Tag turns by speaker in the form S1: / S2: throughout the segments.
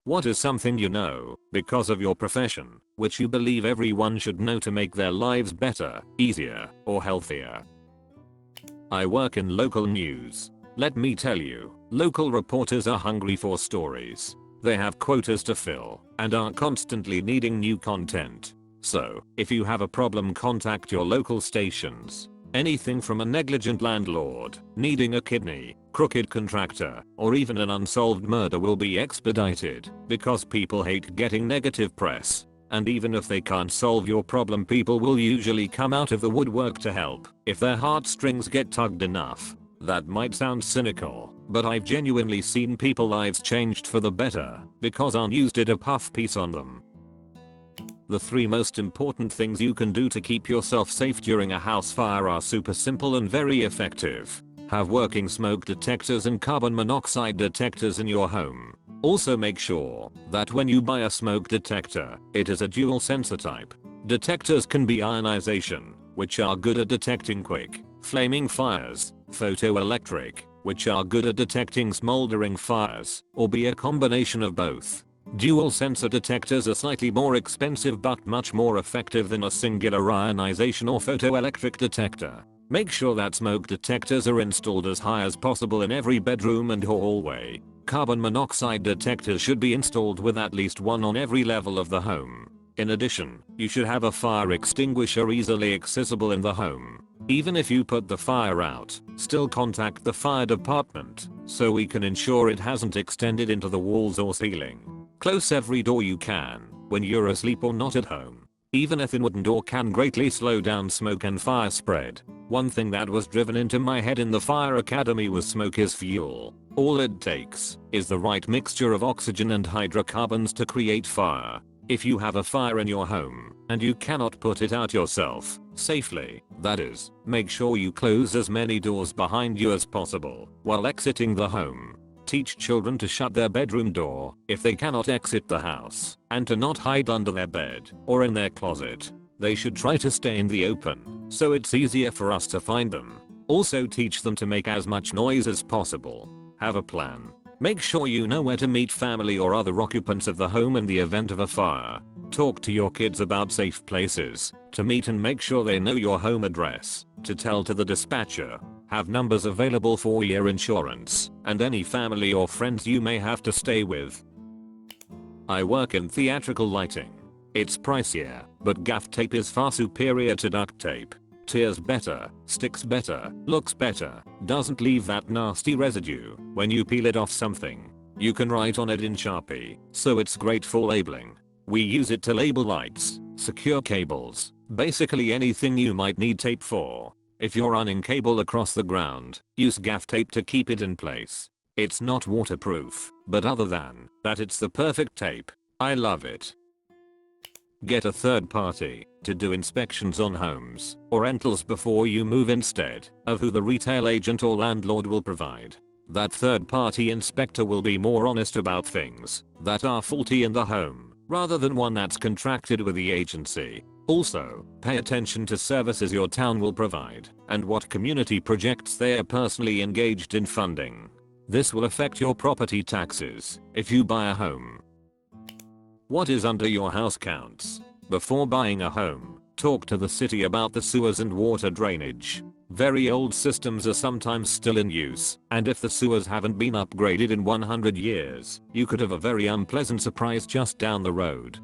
S1: What is something you know, because of your profession, which you believe everyone should know to make their lives better, easier, or healthier? I work in local news. Let me tell you, local reporters are hungry for stories. They have quotas to fill and are constantly needing new content. So, if you have a problem, contact your local stations. Anything from a negligent landlord, needing a kidney, crooked contractor, or even an unsolved murder will be expedited, because people hate getting negative press. And even if they can't solve your problem, people will usually come out of the woodwork to help, if their heartstrings get tugged enough. That might sound cynical, but I've genuinely seen people's lives changed for the better, because our news did a puff piece on them. The 3 most important things you can do to keep yourself safe during a house fire are super simple and very effective. Have working smoke detectors and carbon monoxide detectors in your home. Also make sure that when you buy a smoke detector, it is a dual sensor type. Detectors can be ionization, which are good at detecting quick, flaming fires, photoelectric, which are good at detecting smoldering fires, or be a combination of both. Dual sensor detectors are slightly more expensive but much more effective than a singular ionization or photoelectric detector. Make sure that smoke detectors are installed as high as possible in every bedroom and hallway. Carbon monoxide detectors should be installed with at least one on every level of the home. In addition, you should have a fire extinguisher easily accessible in the home. Even if you put the fire out, still contact the fire department, so we can ensure it hasn't extended into the walls or ceiling. Close every door you can, when you're asleep or not at home. Even a thin wooden door can greatly slow down smoke and fire spread. One thing that was driven into my head in the fire academy was smoke is fuel. All it takes is the right mixture of oxygen and hydrocarbons to create fire. If you have a fire in your home, and you cannot put it out yourself, safely, that is, make sure you close as many doors behind you as possible while exiting the home. Teach children to shut their bedroom door if they cannot exit the house, and to not hide under their bed or in their closet. They should try to stay in the open, so it's easier for us to find them. Also teach them to make as much noise as possible. Have a plan. Make sure you know where to meet family or other occupants of the home in the event of a fire. Talk to your kids about safe places to meet and make sure they know your home address to tell to the dispatcher. Have numbers available for your insurance and any family or friends you may have to stay with. I work in theatrical lighting. It's pricier, but gaff tape is far superior to duct tape. Tears better, sticks better, looks better, doesn't leave that nasty residue when you peel it off something. You can write on it in Sharpie, so it's great for labeling. We use it to label lights, secure cables, basically anything you might need tape for. If you're running cable across the ground, use gaff tape to keep it in place. It's not waterproof, but other than that, it's the perfect tape. I love it. Get a third party to do inspections on homes or rentals before you move instead of who the retail agent or landlord will provide. That third party inspector will be more honest about things that are faulty in the home rather than one that's contracted with the agency. Also, pay attention to services your town will provide and what community projects they are personally engaged in funding. This will affect your property taxes if you buy a home. What is under your house counts. Before buying a home, talk to the city about the sewers and water drainage. Very old systems are sometimes still in use, and if the sewers haven't been upgraded in 100 years, you could have a very unpleasant surprise just down the road.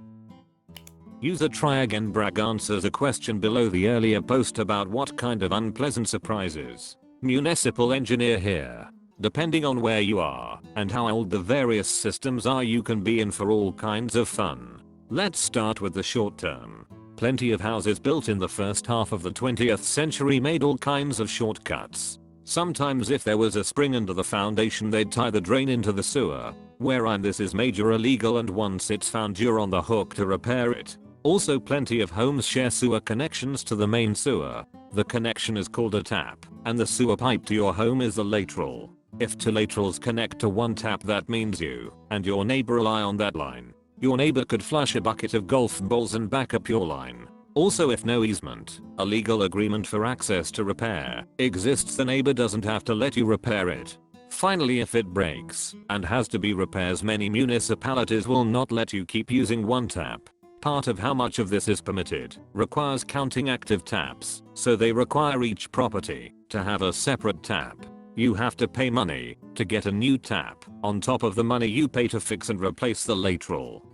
S1: User Try Again Bragg answers a question below the earlier post about what kind of unpleasant surprises. Municipal engineer here. Depending on where you are and how old the various systems are, you can be in for all kinds of fun. Let's start with the short term. Plenty of houses built in the first half of the 20th century made all kinds of shortcuts. Sometimes if there was a spring under the foundation, they'd tie the drain into the sewer, wherein this is major illegal, and once it's found, you're on the hook to repair it. Also, plenty of homes share sewer connections to the main sewer. The connection is called a tap, and the sewer pipe to your home is the lateral. If two laterals connect to one tap, that means you and your neighbor rely on that line. Your neighbor could flush a bucket of golf balls and back up your line. Also, if no easement, a legal agreement for access to repair exists, the neighbor doesn't have to let you repair it. Finally, if it breaks and has to be repairs, many municipalities will not let you keep using one tap. Part of how much of this is permitted requires counting active taps, so they require each property to have a separate tap. You have to pay money to get a new tap on top of the money you pay to fix and replace the lateral.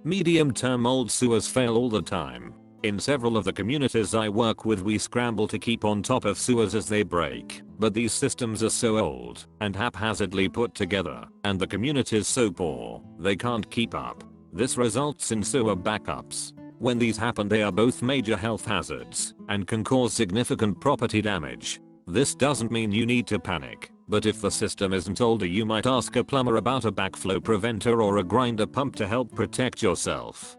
S1: Medium-term old sewers fail all the time. In several of the communities I work with, we scramble to keep on top of sewers as they break, but these systems are so old and haphazardly put together, and the community's so poor, they can't keep up. This results in sewer backups. When these happen, they are both major health hazards and can cause significant property damage. This doesn't mean you need to panic, but if the system isn't older, you might ask a plumber about a backflow preventer or a grinder pump to help protect yourself.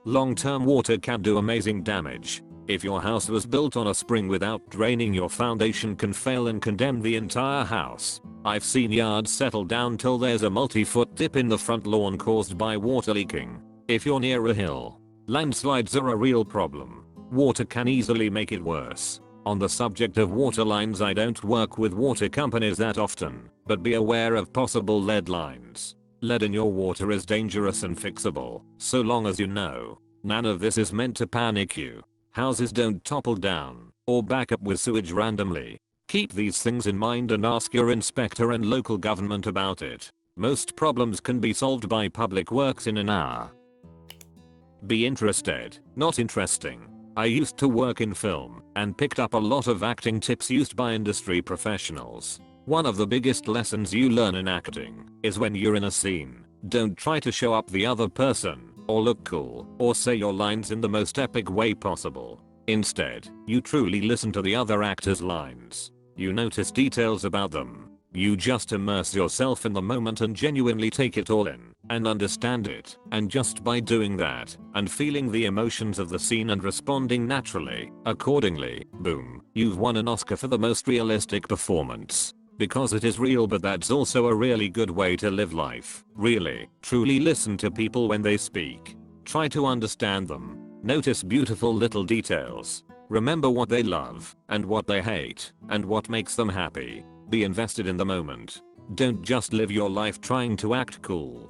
S1: Long-term water can do amazing damage. If your house was built on a spring without draining, your foundation can fail and condemn the entire house. I've seen yards settle down till there's a multi-foot dip in the front lawn caused by water leaking. If you're near a hill, landslides are a real problem. Water can easily make it worse. On the subject of water lines, I don't work with water companies that often, but be aware of possible lead lines. Lead in your water is dangerous and fixable, so long as you know. None of this is meant to panic you. Houses don't topple down or back up with sewage randomly. Keep these things in mind and ask your inspector and local government about it. Most problems can be solved by public works in an hour. Be interested, not interesting. I used to work in film and picked up a lot of acting tips used by industry professionals. One of the biggest lessons you learn in acting is when you're in a scene, don't try to show up the other person or look cool or say your lines in the most epic way possible. Instead, you truly listen to the other actor's lines. You notice details about them. You just immerse yourself in the moment and genuinely take it all in and understand it. And just by doing that and feeling the emotions of the scene and responding naturally, accordingly, boom, you've won an Oscar for the most realistic performance. Because it is real, but that's also a really good way to live life. Really, truly listen to people when they speak. Try to understand them. Notice beautiful little details. Remember what they love and what they hate and what makes them happy. Be invested in the moment. Don't just live your life trying to act cool.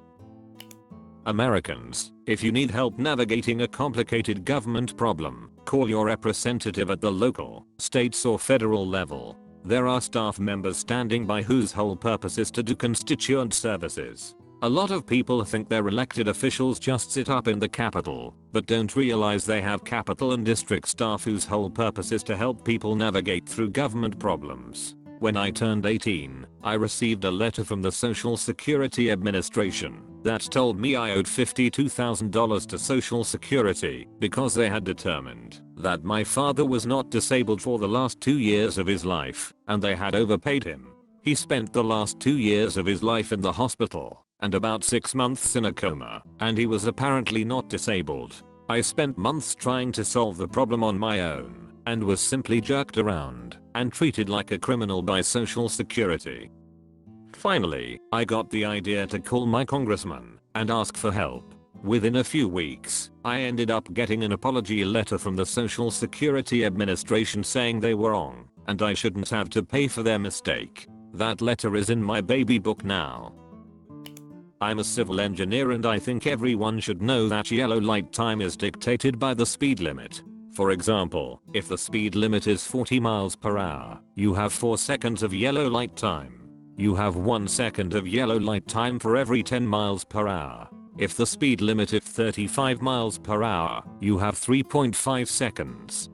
S1: Americans, if you need help navigating a complicated government problem, call your representative at the local, state or federal level. There are staff members standing by whose whole purpose is to do constituent services. A lot of people think their elected officials just sit up in the Capitol, but don't realize they have Capitol and district staff whose whole purpose is to help people navigate through government problems. When I turned 18, I received a letter from the Social Security Administration that told me I owed $52,000 to Social Security because they had determined that my father was not disabled for the last 2 years of his life, and they had overpaid him. He spent the last 2 years of his life in the hospital and about 6 months in a coma, and he was apparently not disabled. I spent months trying to solve the problem on my own and was simply jerked around and treated like a criminal by Social Security. Finally, I got the idea to call my congressman and ask for help. Within a few weeks, I ended up getting an apology letter from the Social Security Administration saying they were wrong and I shouldn't have to pay for their mistake. That letter is in my baby book now. I'm a civil engineer and I think everyone should know that yellow light time is dictated by the speed limit. For example, if the speed limit is 40 miles per hour, you have 4 seconds of yellow light time. You have 1 second of yellow light time for every 10 miles per hour. If the speed limit is 35 miles per hour, you have 3.5 seconds.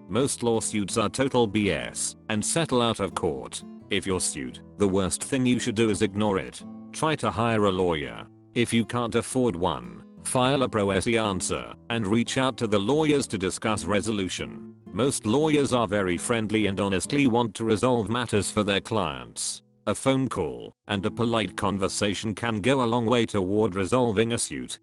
S1: Most lawsuits are total BS and settle out of court. If you're sued, the worst thing you should do is ignore it. Try to hire a lawyer. If you can't afford one, file a pro se answer and reach out to the lawyers to discuss resolution. Most lawyers are very friendly and honestly want to resolve matters for their clients. A phone call and a polite conversation can go a long way toward resolving a suit.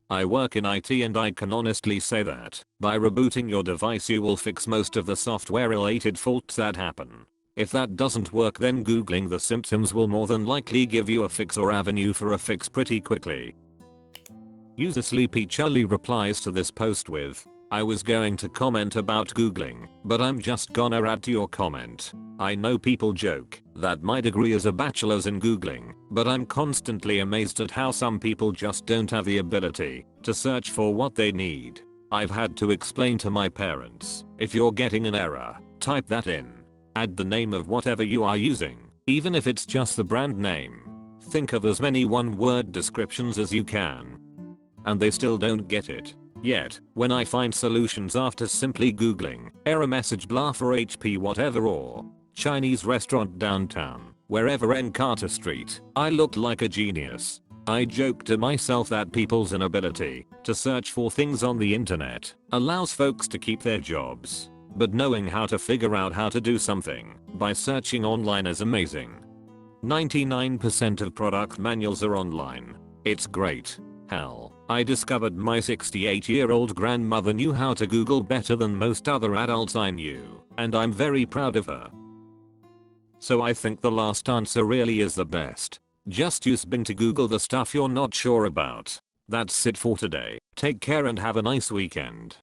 S1: I work in IT and I can honestly say that by rebooting your device you will fix most of the software related faults that happen. If that doesn't work, then googling the symptoms will more than likely give you a fix or avenue for a fix pretty quickly. User Sleepy Charlie replies to this post with, I was going to comment about Googling, but I'm just gonna add to your comment. I know people joke that my degree is a bachelor's in Googling, but I'm constantly amazed at how some people just don't have the ability to search for what they need. I've had to explain to my parents, if you're getting an error, type that in. Add the name of whatever you are using, even if it's just the brand name. Think of as many one-word descriptions as you can. And they still don't get it. Yet, when I find solutions after simply googling, error message blah for HP whatever or Chinese restaurant downtown, wherever in Carter Street, I looked like a genius. I joke to myself that people's inability to search for things on the internet allows folks to keep their jobs. But knowing how to figure out how to do something by searching online is amazing. 99% of product manuals are online. It's great. Hell, I discovered my 68-year-old grandmother knew how to Google better than most other adults I knew, and I'm very proud of her. So I think the last answer really is the best. Just use Bing to Google the stuff you're not sure about. That's it for today. Take care and have a nice weekend.